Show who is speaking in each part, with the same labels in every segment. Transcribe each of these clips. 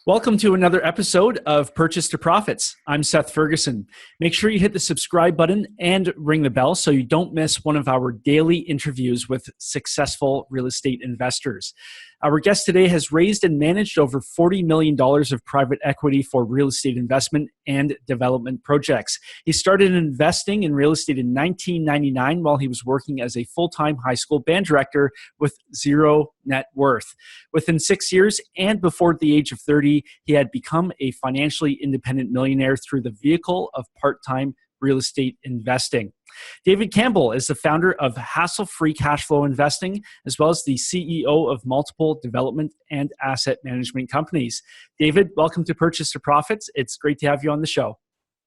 Speaker 1: Welcome to another episode of Purchase to Profits. I'm Seth Ferguson. Make sure you hit the subscribe button and ring the bell so you don't miss one of our daily interviews with successful real estate investors. Our guest today has raised and managed over $40 million of private equity for real estate investment and development projects. He started investing in real estate in 1999 while he was working as a full-time high school band director with zero net worth. Within 6 years and before the age of 30, he had become a financially independent millionaire through the vehicle of part-time real estate investing. David Campbell is the founder of Hassle-Free Cash Flow Investing, as well as the CEO of multiple development and asset management companies. David, welcome to Purchase to Profits. It's great to have you on the show.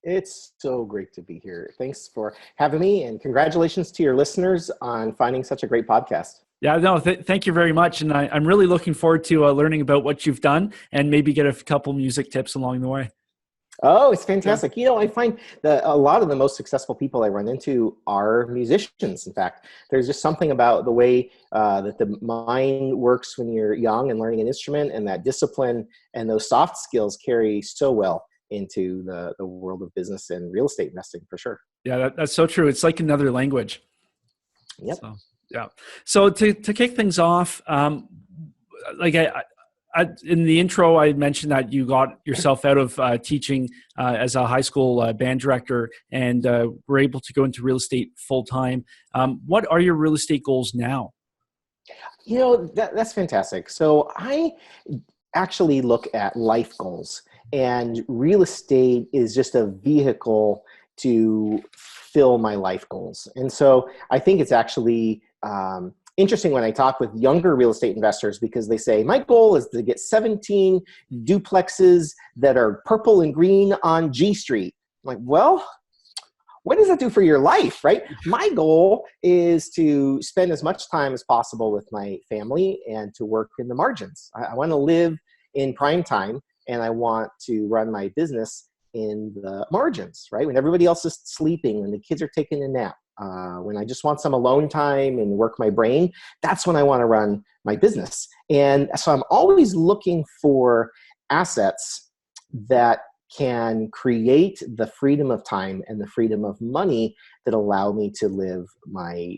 Speaker 2: It's so great to be here. Thanks for having me, and congratulations to your listeners on finding such a great podcast.
Speaker 1: Yeah, no, thank you very much. And I'm really looking forward to learning about what you've done and maybe get a couple music tips along the way.
Speaker 2: Oh, it's fantastic. You know, I find that a lot of the most successful people I run into are musicians. In fact, there's just something about the way that the mind works when you're young and learning an instrument, and that discipline and those soft skills carry so well into the world of business and real estate investing, for sure.
Speaker 1: Yeah, that's so true. It's like another language.
Speaker 2: Yep.
Speaker 1: So to kick things off, in the intro, I mentioned that you got yourself out of teaching as a high school band director and were able to go into real estate full time. What are your real estate goals now?
Speaker 2: You know, that's fantastic. So I actually look at life goals, and real estate is just a vehicle to fill my life goals. And so I think it's actually interesting when I talk with younger real estate investors, because they say, my goal is to get 17 duplexes that are purple and green on G Street. I'm like, well, what does that do for your life, right? My goal is to spend as much time as possible with my family and to work in the margins. I want to live in prime time, and I want to run my business in the margins, right? When everybody else is sleeping, when the kids are taking a nap, when I just want some alone time and work my brain, that's when I want to run my business. And so I'm always looking for assets that can create the freedom of time and the freedom of money that allow me to live my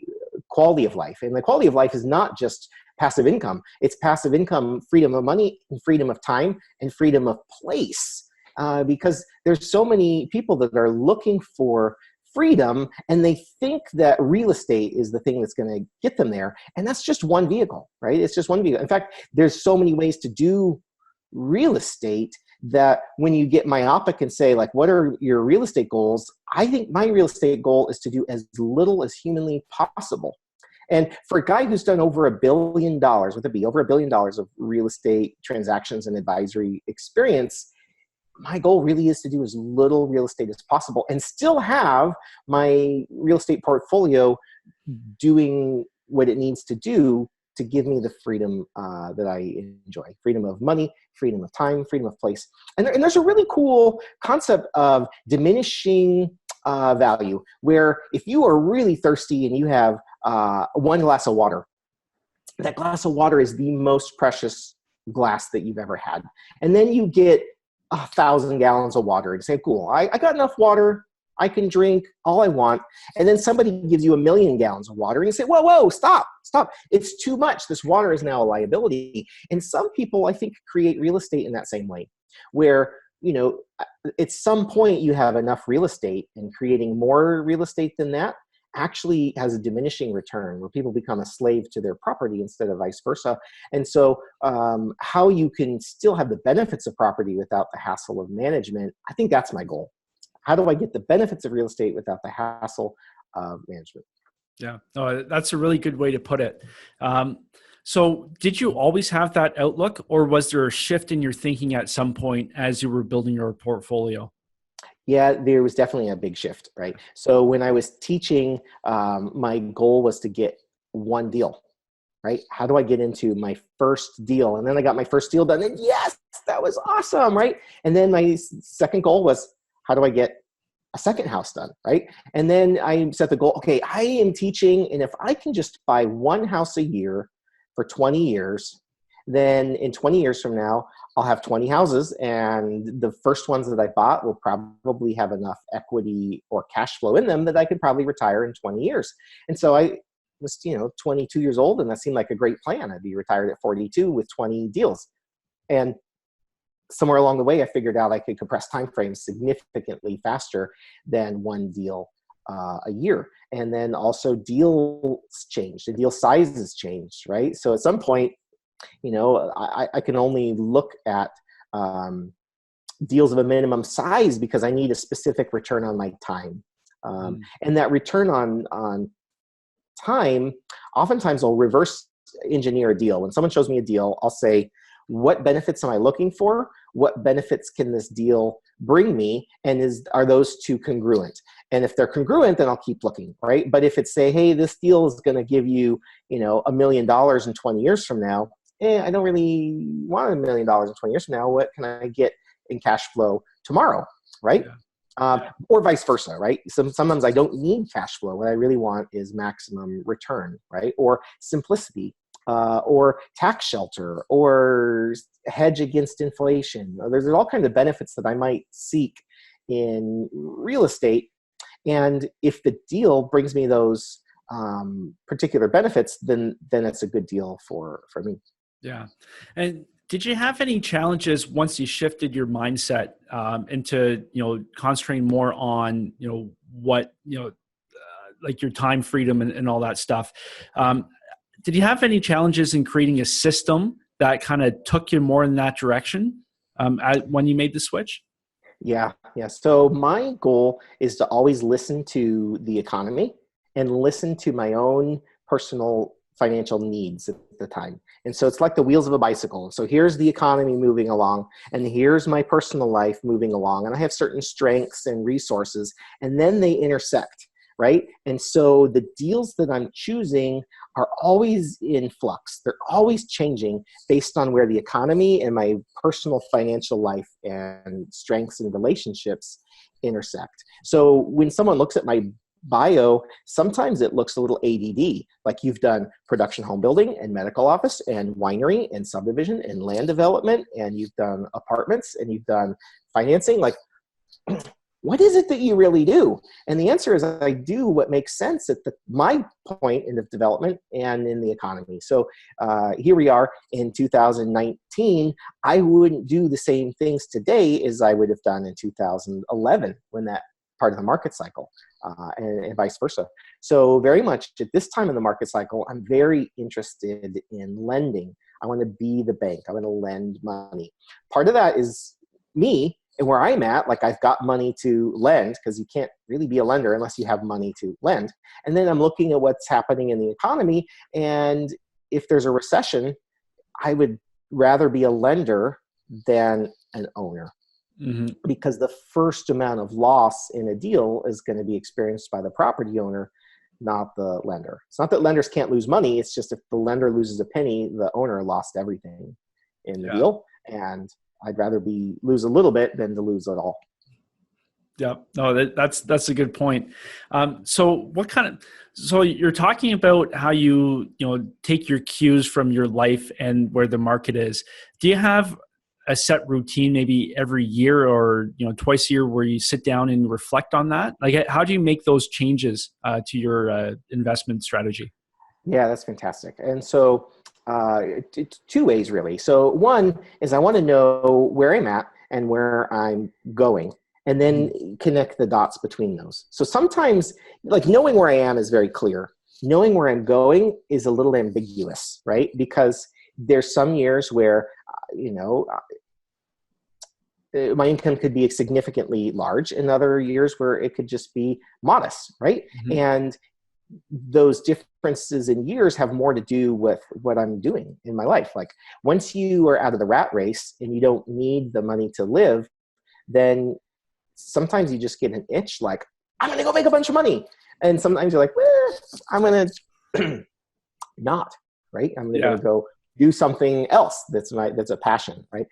Speaker 2: quality of life. And the quality of life is not just passive income. It's passive income, freedom of money, and freedom of time, and freedom of place. Because there's so many people that are looking for freedom, and they think that real estate is the thing that's going to get them there. And that's just one vehicle, right? It's just one vehicle. In fact, there's so many ways to do real estate that when you get myopic and say, like, what are your real estate goals? I think my real estate goal is to do as little as humanly possible. And for a guy who's done over $1 billion, with a B, over $1 billion of real estate transactions and advisory experience, my goal really is to do as little real estate as possible and still have my real estate portfolio doing what it needs to do to give me the freedom that I enjoy. Freedom of money, freedom of time, freedom of place. And there's a really cool concept of diminishing value, where if you are really thirsty and you have one glass of water, that glass of water is the most precious glass that you've ever had. And then you get 1,000 gallons of water and say, cool, I got enough water. I can drink all I want. And then somebody gives you 1,000,000 gallons of water and you say, whoa, stop. It's too much. This water is now a liability. And some people, I think, create real estate in that same way, where, you know, at some point you have enough real estate, and creating more real estate than that actually has a diminishing return, where people become a slave to their property instead of vice versa. And so how you can still have the benefits of property without the hassle of management, I think that's my goal. How do I get the benefits of real estate without the hassle of management?
Speaker 1: Yeah, no, that's a really good way to put it. So did you always have that outlook, or was there a shift in your thinking at some point as you were building your portfolio?
Speaker 2: Yeah, there was definitely a big shift, right? So when I was teaching, my goal was to get one deal, right? How do I get into my first deal? And then I got my first deal done, and yes, that was awesome, right? And then my second goal was, how do I get a second house done, right? And then I set the goal, okay, I am teaching, and if I can just buy one house a year for 20 years, then in 20 years from now, I'll have 20 houses, and the first ones that I bought will probably have enough equity or cash flow in them that I could probably retire in 20 years. And so I was, 22 years old, and that seemed like a great plan. I'd be retired at 42 with 20 deals. And somewhere along the way, I figured out I could compress timeframes significantly faster than one deal a year. And then also deals changed, the deal sizes changed, right? So at some point, I can only look at deals of a minimum size because I need a specific return on my time. And that return on time, oftentimes I'll reverse engineer a deal. When someone shows me a deal, I'll say, what benefits am I looking for? What benefits can this deal bring me? And are those two congruent? And if they're congruent, then I'll keep looking, right? But if it's say, hey, this deal is going to give you, $1 million in 20 years from now, I don't really want $1 million in 20 years from now. What can I get in cash flow tomorrow, right? Or vice versa, right? Sometimes I don't need cash flow. What I really want is maximum return, right? Or simplicity. Or tax shelter, or hedge against inflation. There's all kinds of benefits that I might seek in real estate. And if the deal brings me those particular benefits, then it's a good deal for me.
Speaker 1: Yeah. And did you have any challenges once you shifted your mindset into, concentrating more on, what, like your time freedom and all that stuff? Did you have any challenges in creating a system that kind of took you more in that direction when you made the switch?
Speaker 2: Yeah. So my goal is to always listen to the economy and listen to my own personal financial needs at the time. And so it's like the wheels of a bicycle. So here's the economy moving along, and here's my personal life moving along. And I have certain strengths and resources, and then they intersect. Right? And so the deals that I'm choosing are always in flux. They're always changing based on where the economy and my personal financial life and strengths and relationships intersect. So when someone looks at my bio, sometimes it looks a little ADD, like you've done production home building and medical office and winery and subdivision and land development, and you've done apartments and you've done financing. Like, what is it that you really do? And the answer is I do what makes sense at my point in the development and in the economy. So here we are in 2019. I wouldn't do the same things today as I would have done in 2011 when that part of the market cycle and vice versa. So very much at this time in the market cycle, I'm very interested in lending. I want to be the bank. I want to lend money. Part of that is me. And where I'm at, like I've got money to lend because you can't really be a lender unless you have money to lend. And then I'm looking at what's happening in the economy. And if there's a recession, I would rather be a lender than an owner. Mm-hmm. Because the first amount of loss in a deal is going to be experienced by the property owner, not the lender. It's not that lenders can't lose money. It's just if the lender loses a penny, the owner lost everything in the deal. And I'd rather lose a little bit than to lose it all.
Speaker 1: Yeah, no, that's a good point. So you're talking about how you take your cues from your life and where the market is. Do you have a set routine maybe every year or twice a year where you sit down and reflect on that? Like, how do you make those changes to your investment strategy?
Speaker 2: Yeah, that's fantastic. And so two ways really. So one is I want to know where I'm at and where I'm going, and then connect the dots between those. So sometimes like knowing where I am is very clear. Knowing where I'm going is a little ambiguous, right? Because there's some years where, my income could be significantly large, and other years where it could just be modest, right? Mm-hmm. And those differences in years have more to do with what I'm doing in my life. Like once you are out of the rat race and you don't need the money to live, then sometimes you just get an itch like, I'm going to go make a bunch of money. And sometimes you're like, I'm going to not, right? I'm going to go do something else that's a passion, right?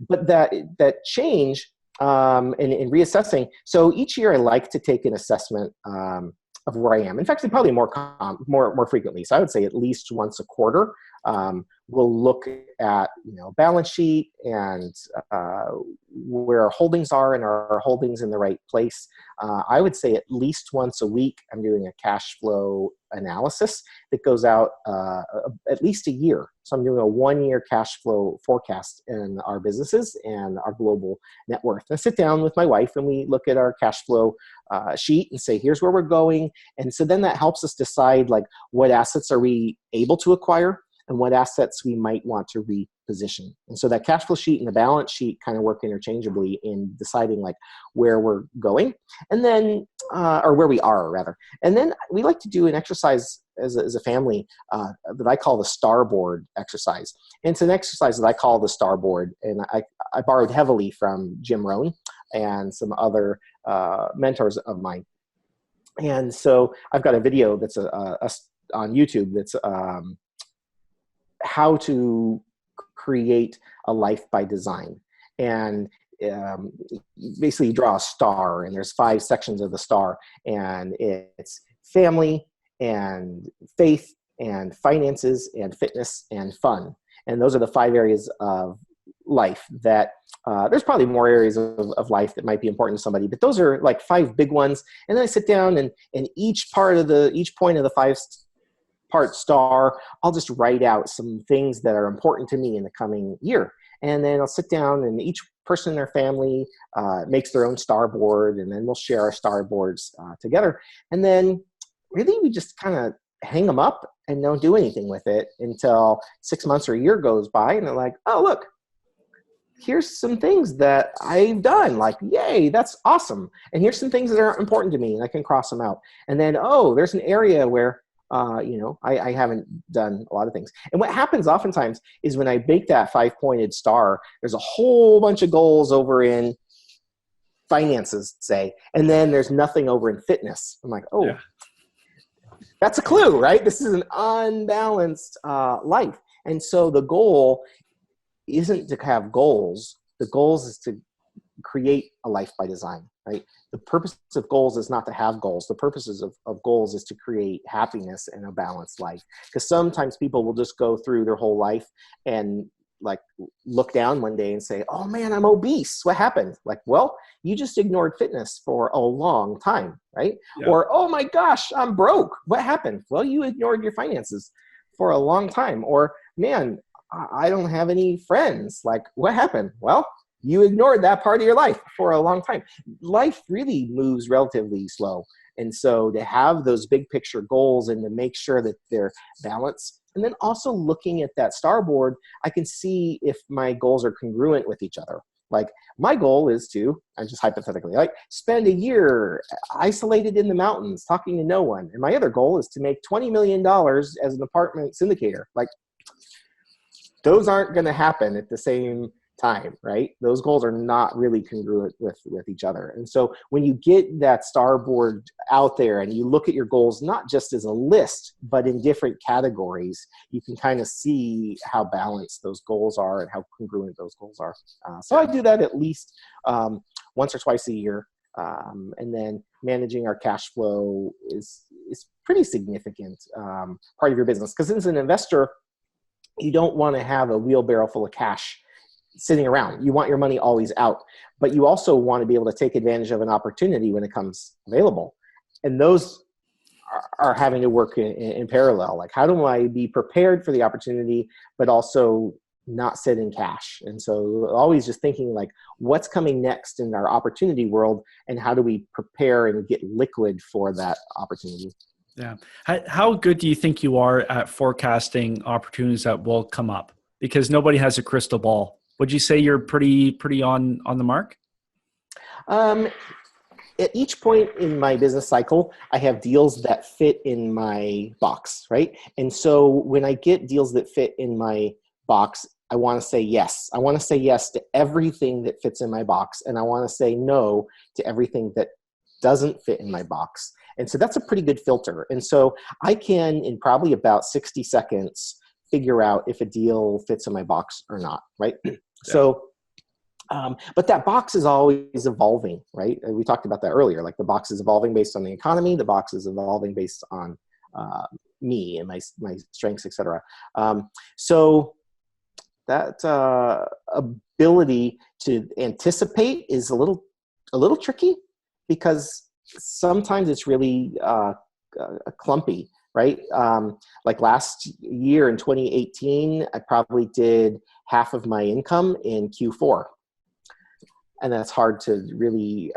Speaker 2: But that change in reassessing. So each year I like to take an assessment of where I am. In fact, probably more frequently. So I would say at least once a quarter, We'll look at, balance sheet and where our holdings are and our holdings in the right place. I would say at least once a week, I'm doing a cash flow analysis that goes out at least a year. So I'm doing a 1-year cash flow forecast in our businesses and our global net worth. And I sit down with my wife and we look at our cash flow sheet and say, here's where we're going. And so then that helps us decide like what assets are we able to acquire and what assets we might want to reposition. And so that cash flow sheet and the balance sheet kind of work interchangeably in deciding like where we're going and then, or where we are rather. And then we like to do an exercise as a family that I call the starboard exercise. And it's an exercise that I call the starboard. And I borrowed heavily from Jim Rohn and some other mentors of mine. And so I've got a video that's on YouTube that's how to create a life by design. And basically you draw a star and there's 5 sections of the star, and it's family and faith and finances and fitness and fun. And those are the 5 areas of life that there's probably more areas of life that might be important to somebody, but those are like 5 big ones. And then I sit down and each point of the 5-part star, I'll just write out some things that are important to me in the coming year. And then I'll sit down and each person in their family makes their own starboard, and then we'll share our starboards together. And then really we just kind of hang them up and don't do anything with it until 6 months or a year goes by, and they're like, oh, look, here's some things that I've done. Like, yay, that's awesome. And here's some things that are important to me, and I can cross them out. And then, oh, there's an area where I haven't done a lot of things. And what happens oftentimes is when I bake that 5-pointed star, there's a whole bunch of goals over in finances, say, and then there's nothing over in fitness. I'm like, oh, yeah. That's a clue, right? This is an unbalanced life. And so the goal isn't to have goals. The goals is to create a life by design, right? The purpose of goals is not to have goals. The purposes of goals is to create happiness and a balanced life. Because sometimes people will just go through their whole life and like look down one day and say, oh man, I'm obese. What happened? Like, well, you just ignored fitness for a long time, right? Yeah. Or, oh my gosh, I'm broke. What happened? Well, you ignored your finances for a long time. Or, man, I don't have any friends. Like, what happened? Well, you ignored that part of your life for a long time. Life really moves relatively slow. And so to have those big picture goals and to make sure that they're balanced, and then also looking at that starboard, I can see if my goals are congruent with each other. Like my goal is to, I'm just hypothetically, like spend a year isolated in the mountains talking to no one. And my other goal is to make $20 million as an apartment syndicator. Like those aren't going to happen at the same time, right? Those goals are not really congruent with each other. And so when you get that starboard out there and you look at your goals, not just as a list, but in different categories, you can kind of see how balanced those goals are and how congruent those goals are. So I do that at least once or twice a year. And then managing our cash flow is pretty significant part of your business. Because as an investor, you don't want to have a wheelbarrow full of cash sitting around. You want your money always out, but you also want to be able to take advantage of an opportunity when it comes available. And those are having to work in parallel. Like, how do I be prepared for the opportunity, but also not sit in cash? And so always just thinking like, what's coming next in our opportunity world, and how do we prepare and get liquid for that opportunity?
Speaker 1: Yeah. How good do you think you are at forecasting opportunities that will come up? Because nobody has a crystal ball. Would you say you're pretty on the mark?
Speaker 2: At each point in my business cycle, I have deals that fit in my box, right? And so when I get deals that fit in my box, I want to say yes. I want to say yes to everything that fits in my box, and I want to say no to everything that doesn't fit in my box. And so that's a pretty good filter. And so I can, in probably about 60 seconds, figure out if a deal fits in my box or not, right? Yeah. So, but that box is always evolving, right? And we talked about that earlier. Like the box is evolving based on the economy. The box is evolving based on me and my strengths, etc. So that ability to anticipate is a little tricky, because sometimes it's really clumpy, right? Like last year in 2018, I probably did half of my income in Q4. And that's hard to really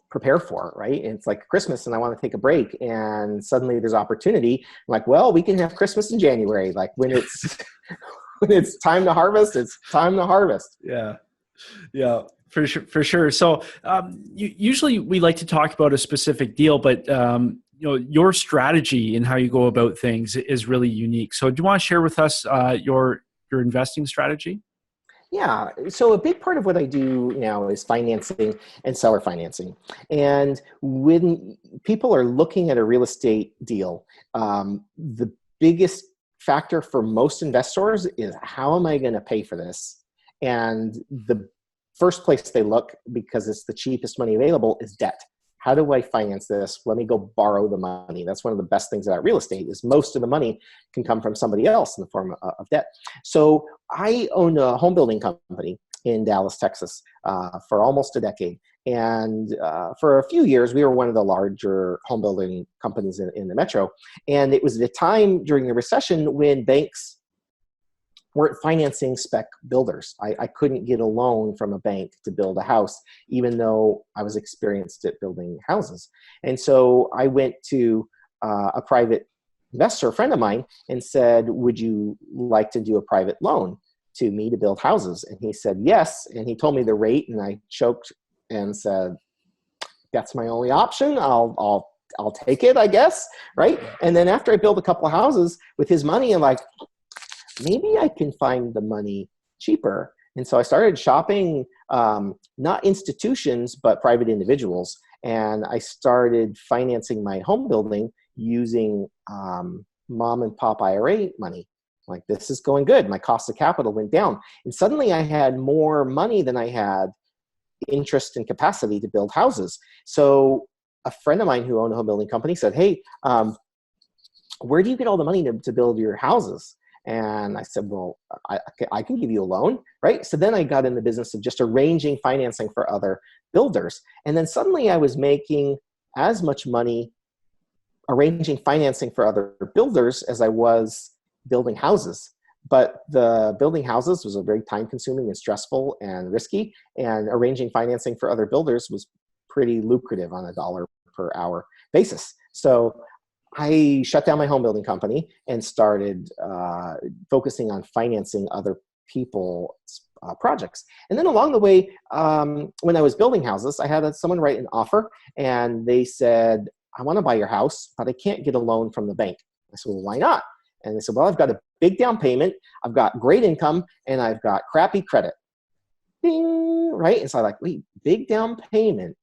Speaker 2: prepare for, right? And it's like Christmas and I want to take a break, and suddenly there's opportunity. I'm like, well, we can have Christmas in January. Like when it's when it's time to harvest, it's time to harvest.
Speaker 1: Yeah. Yeah, for sure. For sure. So usually we like to talk about a specific deal, but your strategy and how you go about things is really unique. So do you want to share with us your investing strategy?
Speaker 2: Yeah. So a big part of what I do now is financing and seller financing. And when people are looking at a real estate deal, the biggest factor for most investors is, how am I going to pay for this? And the first place they look, because it's the cheapest money available, is debt. How do I finance this? Let me go borrow the money. That's one of the best things about real estate, is most of the money can come from somebody else in the form of debt. So I owned a home building company in Dallas, Texas, for almost a decade. And for a few years, we were one of the larger home building companies in the metro. And it was the time during the recession when banks weren't financing spec builders. I couldn't get a loan from a bank to build a house, even though I was experienced at building houses. And so I went to a private investor, a friend of mine, and said, would you like to do a private loan to me to build houses? And he said, yes. And he told me the rate, and I choked and said, that's my only option. I'll take it, I guess. Right. And then after I built a couple of houses with his money, I'm like, maybe I can find the money cheaper. And so I started shopping, not institutions, but private individuals. And I started financing my home building using mom and pop IRA money. Like, this is going good. My cost of capital went down. And suddenly I had more money than I had interest and capacity to build houses. So a friend of mine who owned a home building company said, hey, where do you get all the money to build your houses? And I said, well, I can give you a loan, right? So then I got in the business of just arranging financing for other builders. And then suddenly I was making as much money arranging financing for other builders as I was building houses. But the building houses was a very time-consuming and stressful and risky, and arranging financing for other builders was pretty lucrative on a dollar per hour basis. So I shut down my home building company and started focusing on financing other people's projects. And then along the way, when I was building houses, I had someone write an offer, and they said, I want to buy your house, but I can't get a loan from the bank. I said, well, why not? And they said, well, I've got a big down payment, I've got great income, and I've got crappy credit. Ding, right? And so I'm like, wait, big down payment,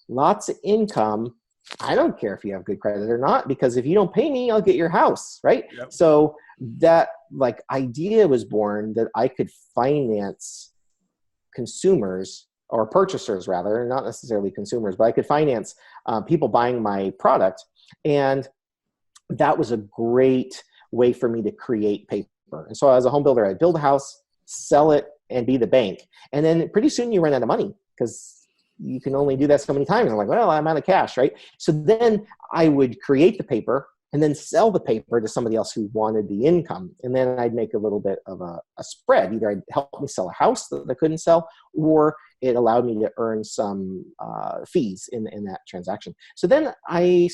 Speaker 2: lots of income. I don't care if you have good credit or not, because if you don't pay me, I'll get your house, right? Yep. So that idea was born, that I could finance consumers, or purchasers rather, not necessarily consumers, but I could finance people buying my product. And that was a great way for me to create paper. And so as a home builder, I'd build a house, sell it, and be the bank. And then pretty soon you run out of money, because you can only do that so many times. I'm like, well, I'm out of cash, right? So then I would create the paper and then sell the paper to somebody else who wanted the income. And then I'd make a little bit of a spread. Either I'd help me sell a house that I couldn't sell, or it allowed me to earn some fees in that transaction. So then I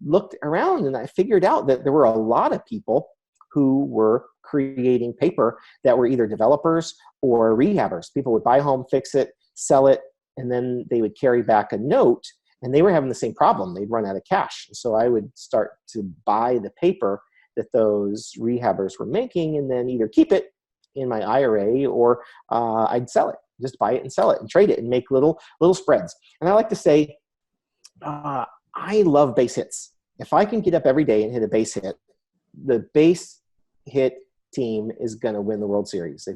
Speaker 2: looked around and I figured out that there were a lot of people who were creating paper that were either developers or rehabbers. People would buy a home, fix it, sell it, and then they would carry back a note, and they were having the same problem. They'd run out of cash. So I would start to buy the paper that those rehabbers were making, and then either keep it in my IRA, or I'd sell it, just buy it and sell it and trade it and make little spreads. And I like to say, I love base hits. If I can get up every day and hit a base hit, the base hit team is going to win the World Series.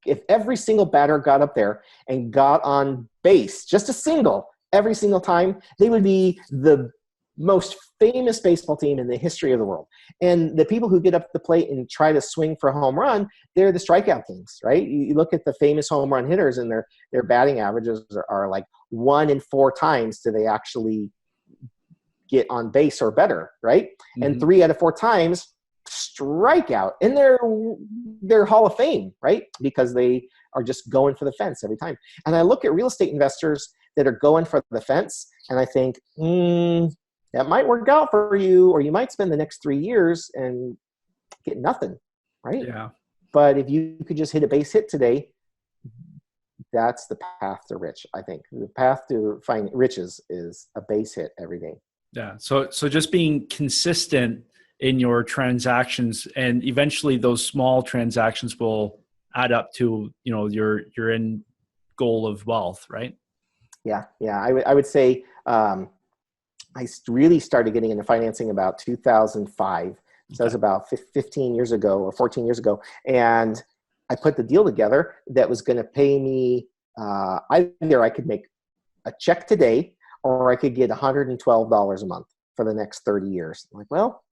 Speaker 2: If every single batter got up there and got on base, just a single, every single time, they would be the most famous baseball team in the history of the world. And the people who get up to the plate and try to swing for a home run, they're the strikeout kings, right? You look at the famous home run hitters, and their batting averages are like 1 in 4 times do they actually get on base or better, right? Mm-hmm. And 3 out of 4 times strikeout, and they're Hall of Fame, right? Because they are just going for the fence every time. And I look at real estate investors that are going for the fence, and I think, that might work out for you, or you might spend the next 3 years and get nothing, right?
Speaker 1: Yeah.
Speaker 2: But if you could just hit a base hit today, that's the path to rich, I think. The path to find riches is a base hit every day.
Speaker 1: Yeah. So just being consistent in your transactions, and eventually those small transactions will add up to, your end goal of wealth, right?
Speaker 2: Yeah. I would say I really started getting into financing about 2005. So that was about 15 years ago or 14 years ago. And I put the deal together that was going to pay me, either I could make a check today, or I could get $112 a month for the next 30 years. I'm like, well,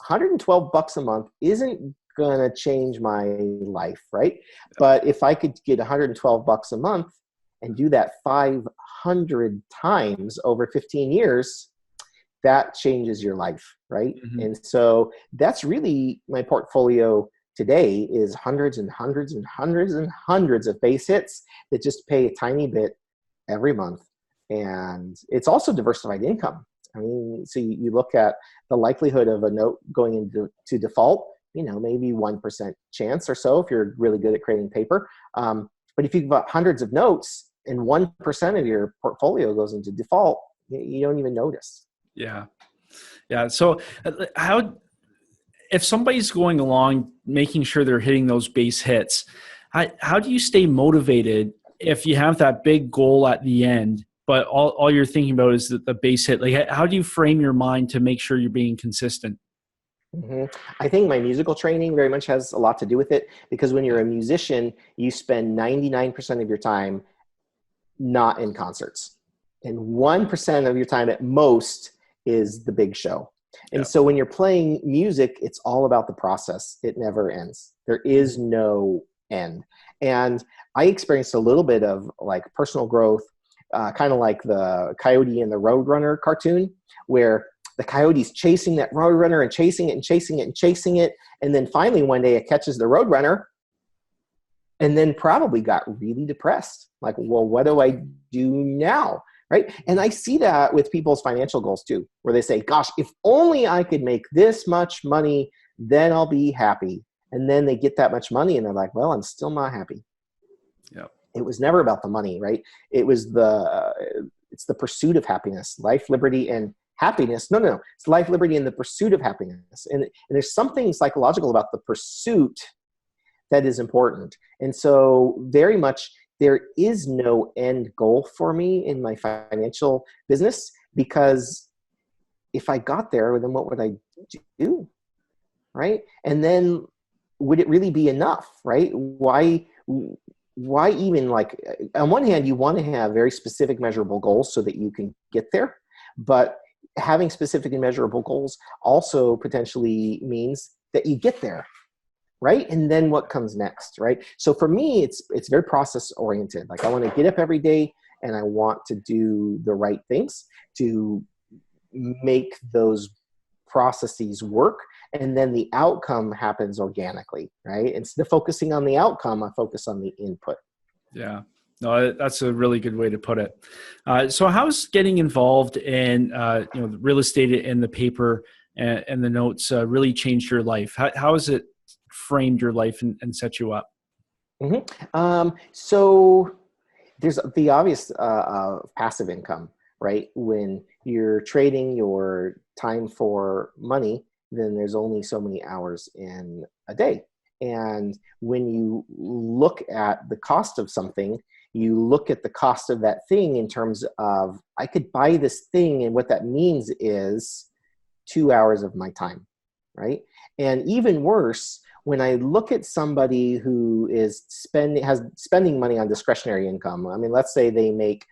Speaker 2: $112 a month isn't going to change my life, right? But if I could get $112 a month and do that 500 times over 15 years, that changes your life, right? Mm-hmm. And so that's really my portfolio today, is hundreds and hundreds and hundreds and hundreds of base hits that just pay a tiny bit every month. And it's also diversified income. I mean, so you look at the likelihood of a note going into default, maybe 1% chance or so if you're really good at creating paper. But if you've got hundreds of notes and 1% of your portfolio goes into default, you don't even notice.
Speaker 1: Yeah. So if somebody's going along, making sure they're hitting those base hits, how do you stay motivated if you have that big goal at the end, but all you're thinking about is the base hit? Like, how do you frame your mind to make sure you're being consistent?
Speaker 2: Mm-hmm. I think my musical training very much has a lot to do with it, because when you're a musician, you spend 99% of your time not in concerts, and 1% of your time at most is the big show. And so when you're playing music, it's all about the process. It never ends. There is no end. And I experienced a little bit of like personal growth, kind of like the Coyote and the Roadrunner cartoon, where the coyote's chasing that Roadrunner and chasing it and chasing it and chasing it. And then finally one day it catches the Roadrunner, and then probably got really depressed. Like, well, what do I do now? Right? And I see that with people's financial goals too, where they say, gosh, if only I could make this much money, then I'll be happy. And then they get that much money and they're like, well, I'm still not happy.
Speaker 1: Yeah.
Speaker 2: It was never about the money, right? It's the pursuit of happiness, life, liberty, and happiness. No. It's life, liberty, and the pursuit of happiness. And there's something psychological about the pursuit that is important. And so very much, there is no end goal for me in my financial business, because if I got there, then what would I do, right? And then would it really be enough, right? Why even, like, on one hand, you want to have very specific measurable goals so that you can get there, but having specific and measurable goals also potentially means that you get there, right? And then what comes next, right? So for me, it's very process oriented. Like, I want to get up every day and I want to do the right things to make those processes work. And then the outcome happens organically, right? Instead of focusing on the outcome, I focus on the input.
Speaker 1: Yeah. No, that's a really good way to put it. So how's getting involved in the real estate and the paper and the notes really changed your life? How has it framed your life and set you up?
Speaker 2: Mm-hmm. So there's the obvious passive income, right? When you're trading your time for money, then there's only so many hours in a day. And when you look at the cost of something, you look at the cost of that thing in terms of, I could buy this thing, and what that means is 2 hours of my time, right? And even worse, when I look at somebody who is spending money on discretionary income, I mean, let's say they make,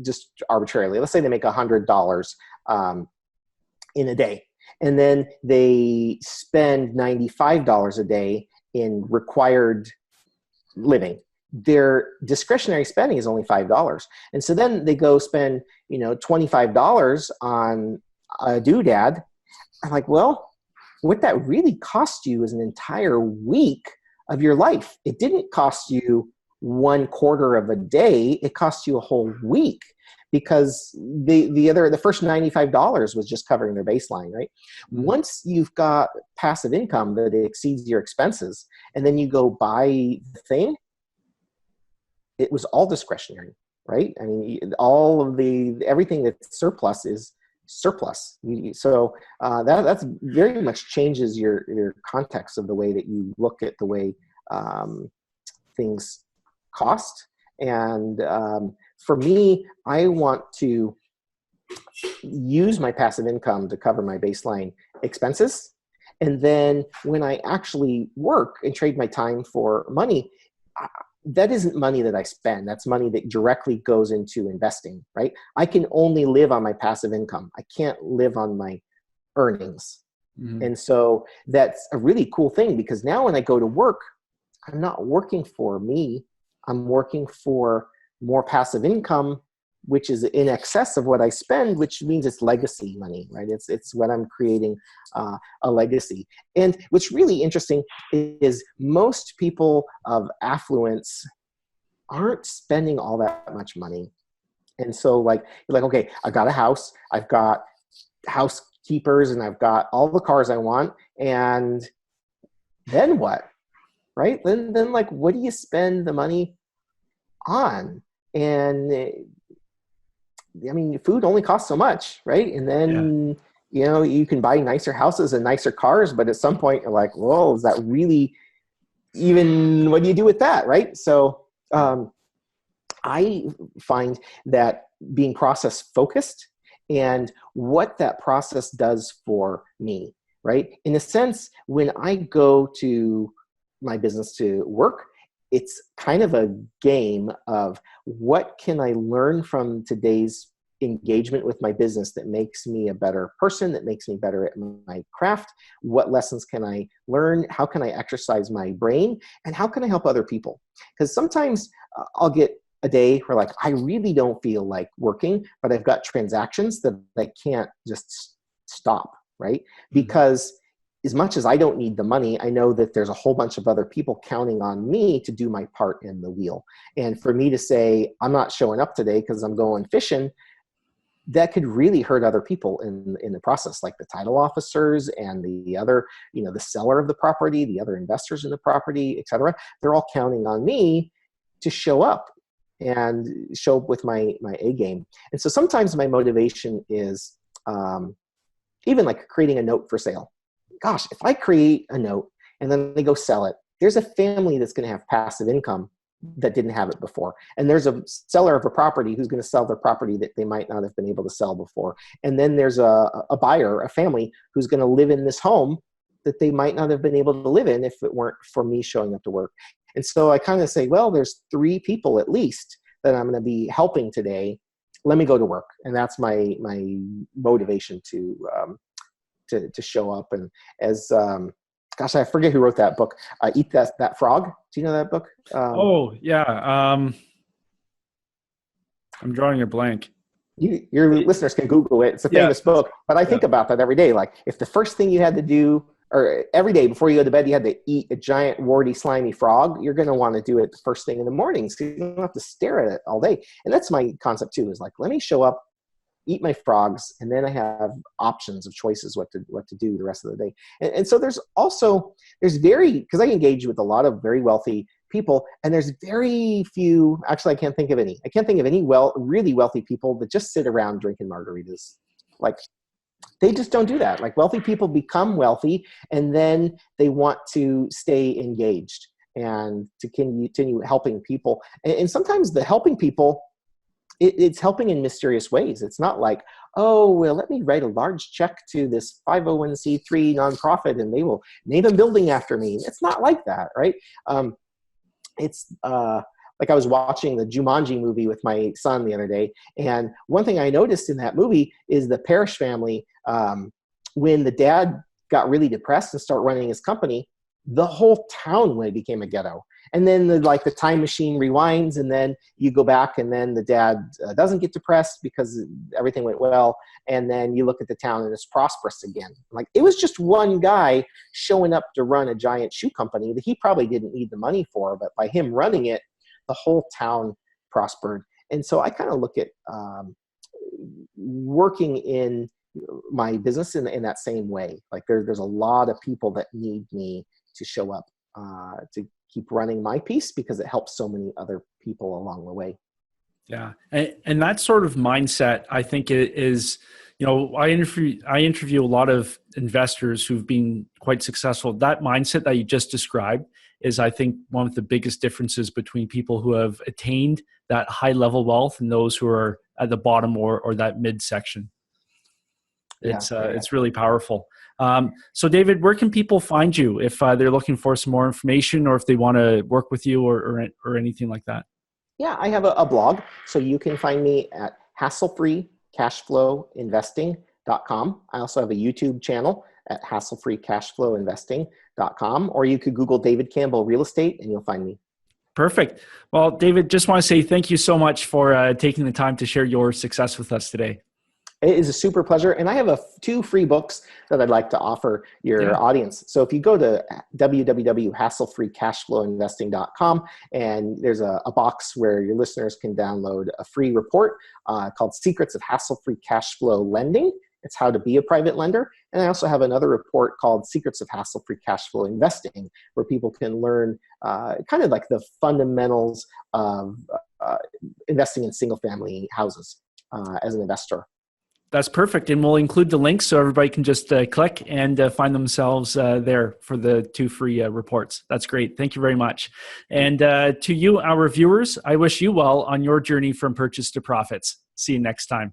Speaker 2: just arbitrarily, let's say they make $100 in a day. And then they spend $95 a day in required living. Their discretionary spending is only $5. And so then they go spend, $25 on a doodad. I'm like, well, what that really cost you is an entire week of your life. It didn't cost you 1/4 of a day. It cost you a whole week, because the first $95 was just covering their baseline, right? Mm-hmm. Once you've got passive income that exceeds your expenses, and then you go buy the thing, it was all discretionary, right? I mean, everything that's surplus is surplus. So that's very much changes your context of the way that you look at the way things cost. And for me, I want to use my passive income to cover my baseline expenses. And then when I actually work and trade my time for money, that isn't money that I spend. That's money that directly goes into investing, right? I can only live on my passive income. I can't live on my earnings. Mm-hmm. And so that's a really cool thing, because now when I go to work, I'm not working for me. I'm working for more passive income, which is in excess of what I spend, which means it's legacy money, right? It's what I'm creating a legacy. And what's really interesting is most people of affluence aren't spending all that much money. And so you're like, okay, I've got a house, I've got housekeepers, and I've got all the cars I want. And then what, right? Then what do you spend the money on? And I mean, food only costs so much, right? And then, you can buy nicer houses and nicer cars, but at some point you're like, well, is that really even, what do you do with that, right? So I find that being process focused and what that process does for me, right? In a sense, when I go to my business to work, it's kind of a game of what can I learn from today's engagement with my business that makes me a better person, that makes me better at my craft? What lessons can I learn? How can I exercise my brain? And how can I help other people? Because sometimes I'll get a day where I really don't feel like working, but I've got transactions that I can't just stop, right? Because as much as I don't need the money, I know that there's a whole bunch of other people counting on me to do my part in the wheel. And for me to say, I'm not showing up today because I'm going fishing, that could really hurt other people in the process, like the title officers and the other, the seller of the property, the other investors in the property, et cetera. They're all counting on me to show up and show up with my A game. And so sometimes my motivation is even creating a note for sale. Gosh, if I create a note and then they go sell it, there's a family that's going to have passive income that didn't have it before. And there's a seller of a property who's going to sell their property that they might not have been able to sell before. And then there's a buyer, a family who's going to live in this home that they might not have been able to live in if it weren't for me showing up to work. And so I kind of say, well, there's 3 people at least that I'm going to be helping today. Let me go to work. And that's my motivation to show up. And as gosh, I forget who wrote that book, Eat That Frog. Do you know that book?
Speaker 1: I'm drawing a blank.
Speaker 2: Your listeners can Google it. It's a famous book, but I think about that every day. If the first thing you had to do, or every day before you go to bed, you had to eat a giant, warty, slimy frog, you're going to want to do it the first thing in the morning, so you don't have to stare at it all day. And that's my concept too, is let me show up, eat my frogs, and then I have options of choices what to do the rest of the day. And so there's because I engage with a lot of very wealthy people, and there's very few, actually I can't think of any really wealthy people that just sit around drinking margaritas. They just don't do that. Wealthy people become wealthy, and then they want to stay engaged and to continue helping people. And sometimes the helping people, it's helping in mysterious ways. It's not oh, well, let me write a large check to this 501c3 nonprofit and they will name a building after me. It's not like that, right? It's like I was watching the Jumanji movie with my son the other day, and one thing I noticed in that movie is the Parrish family. When the dad got really depressed and started running his company, the whole town became a ghetto. And then the time machine rewinds, and then you go back, and then the dad doesn't get depressed because everything went well. And then you look at the town and it's prosperous again. Like, it was just one guy showing up to run a giant shoe company that he probably didn't need the money for, but by him running it, the whole town prospered. And so I kind of look at working in my business in that same way. Like, there's a lot of people that need me to show up to keep running my piece, because it helps so many other people along the way.
Speaker 1: Yeah. And that sort of mindset, I think it is, I interview a lot of investors who've been quite successful. That mindset that you just described is, I think, one of the biggest differences between people who have attained that high level wealth and those who are at the bottom or that mid section. It's really powerful. So David, where can people find you if they're looking for some more information, or if they want to work with you or anything like that?
Speaker 2: Yeah, I have a blog. So you can find me at hasslefreecashflowinvesting.com. I also have a YouTube channel at hasslefreecashflowinvesting.com, or you could Google David Campbell Real Estate and you'll find me.
Speaker 1: Perfect. Well, David, just want to say thank you so much for taking the time to share your success with us today.
Speaker 2: It is a super pleasure. And I have 2 free books that I'd like to offer your audience. So if you go to www.hasslefreecashflowinvesting.com, and there's a box where your listeners can download a free report called Secrets of Hassle-Free Cash Flow Lending. It's how to be a private lender. And I also have another report called Secrets of Hassle-Free Cash Flow Investing, where people can learn kind of like the fundamentals of investing in single-family houses as an investor.
Speaker 1: That's perfect. And we'll include the links so everybody can just click and find themselves there for the 2 free reports. That's great. Thank you very much. And to you, our viewers, I wish you well on your journey from purchase to profits. See you next time.